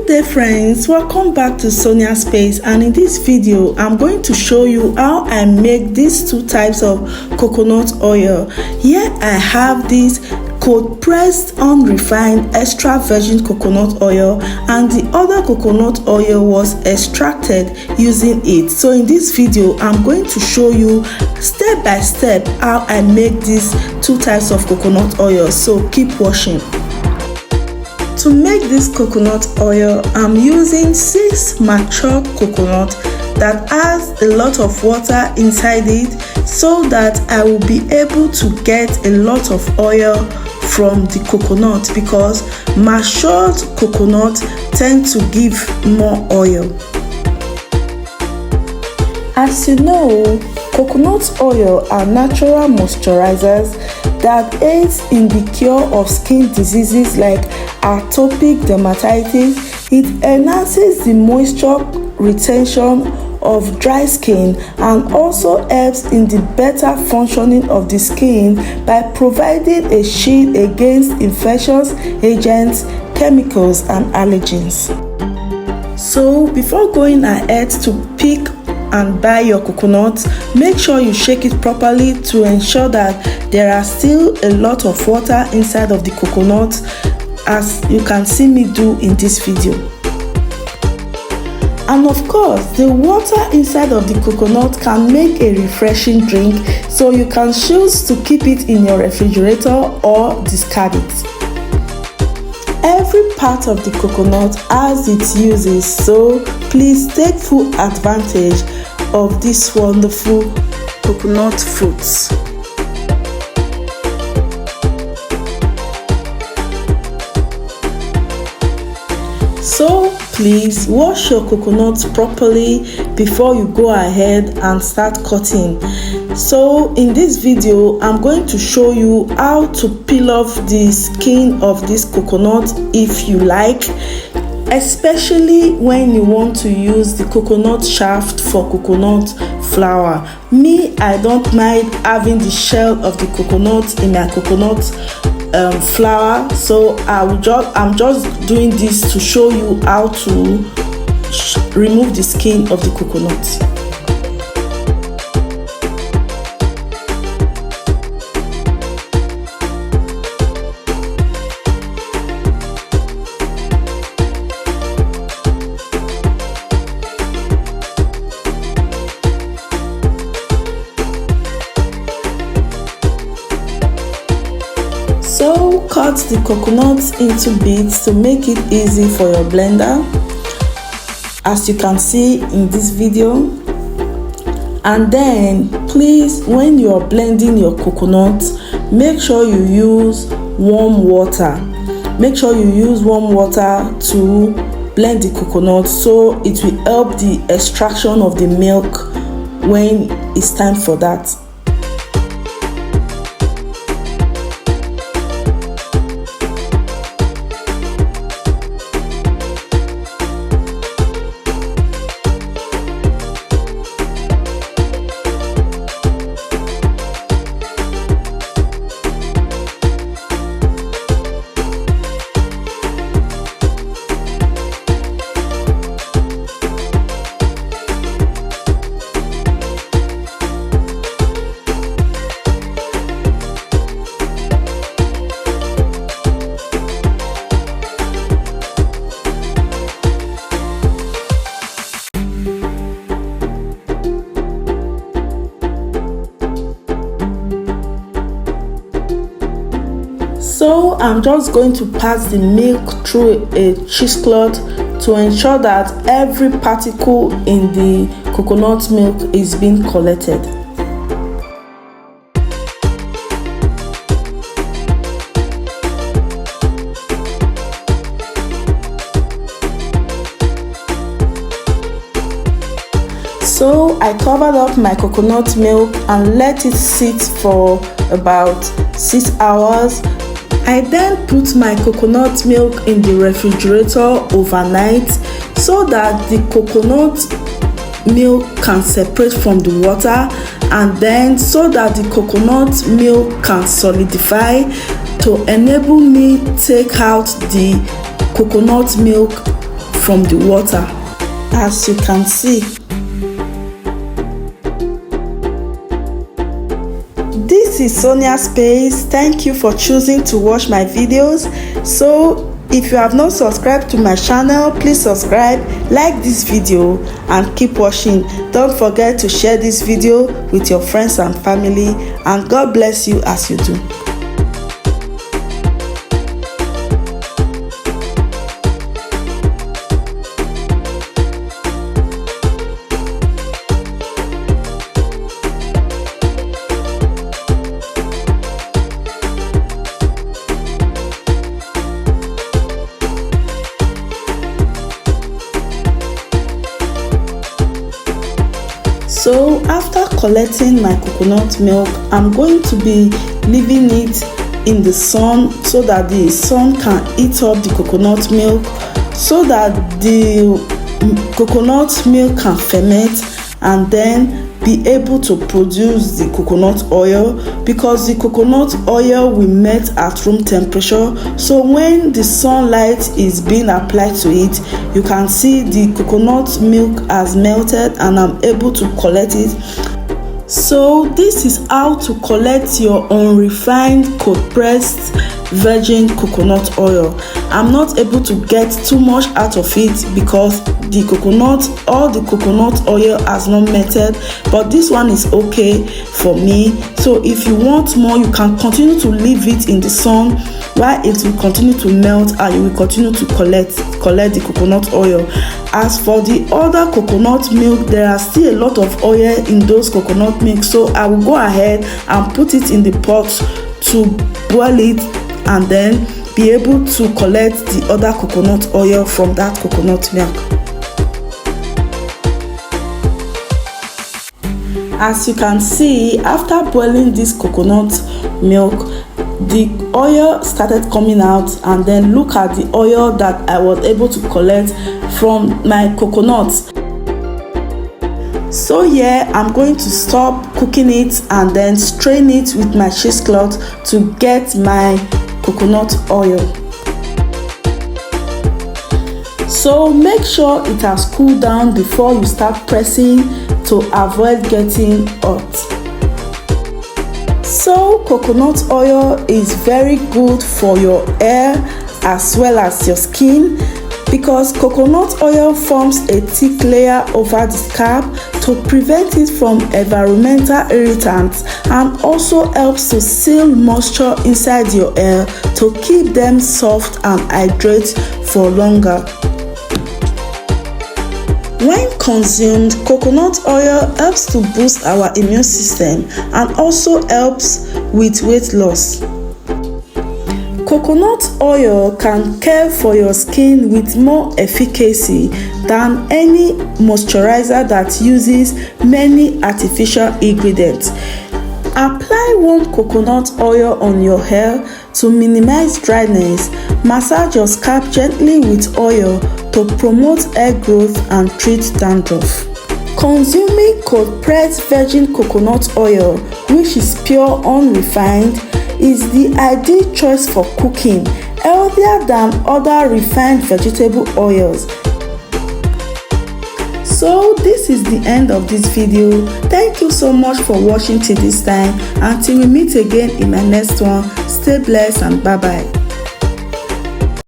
Good day friends, welcome back to Sonia Space, and in this video I'm going to show you how I make these two types of coconut oil. Here I have this cold pressed unrefined extra virgin coconut oil, and the other coconut oil was extracted using it. So in this video I'm going to show you step by step how I make these two types of coconut oil, so keep watching. To make this coconut oil, I'm using 6 matured coconut that has a lot of water inside it, so that I will be able to get a lot of oil from the coconut, because matured coconut tend to give more oil. As you know, coconut oil are natural moisturizers that aids in the cure of skin diseases like atopic dermatitis. It enhances the moisture retention of dry skin and also helps in the better functioning of the skin by providing a shield against infectious agents, chemicals and allergens. So before going ahead to pick and buy your coconut, make sure you shake it properly to ensure that there are still a lot of water inside of the coconut, as you can see me do in this video. And of course, the water inside of the coconut can make a refreshing drink, so you can choose to keep it in your refrigerator or discard it. Every part of the coconut has its uses, so please take full advantage of these wonderful coconut fruits. So please wash your coconuts properly before you go ahead and start cutting. So in this video I'm going to show you how to peel off the skin of this coconut if you like, especially when you want to use the coconut shaft for coconut flour. Me, I don't mind having the shell of the coconut in my coconut flour, so I'm just doing this to show you how to remove the skin of the coconut. So cut the coconuts into bits to make it easy for your blender, as you can see in this video. And then please, when you are blending your coconut, make sure you use warm water. Make sure you use warm water to blend the coconut, so it will help the extraction of the milk when it's time for that. So I'm just going to pass the milk through a cheesecloth to ensure that every particle in the coconut milk is being collected. So I covered up my coconut milk and let it sit for about 6 hours. I then put my coconut milk in the refrigerator overnight, so that the coconut milk can separate from the water, and then so that the coconut milk can solidify to enable me take out the coconut milk from the water, as you can see. This is Sonia Space. Thank you for choosing to watch my videos. So if you have not subscribed to my channel, please subscribe, like this video, and keep watching. Don't forget to share this video with your friends and family, and God bless you as you do. So after collecting my coconut milk, I'm going to be leaving it in the sun so that the sun can eat up the coconut milk, so that the coconut milk can ferment and then be able to produce the coconut oil, because the coconut oil will melt at room temperature. So when the sunlight is being applied to it, you can see the coconut milk has melted and I'm able to collect it. So this is how to collect your unrefined cold pressed virgin coconut oil. I'm not able to get too much out of it because all the coconut oil has not melted, but this one is okay for me. So if you want more, you can continue to leave it in the sun while it will continue to melt, and you will continue to collect the coconut oil. As for the other coconut milk, there are still a lot of oil in those coconut milk, so I will go ahead and put it in the pot to boil it and then be able to collect the other coconut oil from that coconut milk. As you can see, after boiling this coconut milk, the oil started coming out, and then look at the oil that I was able to collect from my coconuts. So here I'm going to stop cooking it and then strain it with my cheesecloth to get my coconut oil. So make sure it has cooled down before you start pressing to avoid getting hot. So coconut oil is very good for your hair as well as your skin, because coconut oil forms a thick layer over the scalp to prevent it from environmental irritants, and also helps to seal moisture inside your hair to keep them soft and hydrate for longer. When consumed, coconut oil helps to boost our immune system and also helps with weight loss. Coconut oil can care for your skin with more efficacy than any moisturizer that uses many artificial ingredients. Apply warm coconut oil on your hair to minimize dryness. Massage your scalp gently with oil to promote hair growth and treat dandruff. Consuming cold pressed virgin coconut oil, which is pure unrefined, is the ideal choice for cooking, healthier than other refined vegetable oils. So this is the end of this video. Thank you so much for watching till this time. Until we meet again in my next one, stay blessed and bye bye.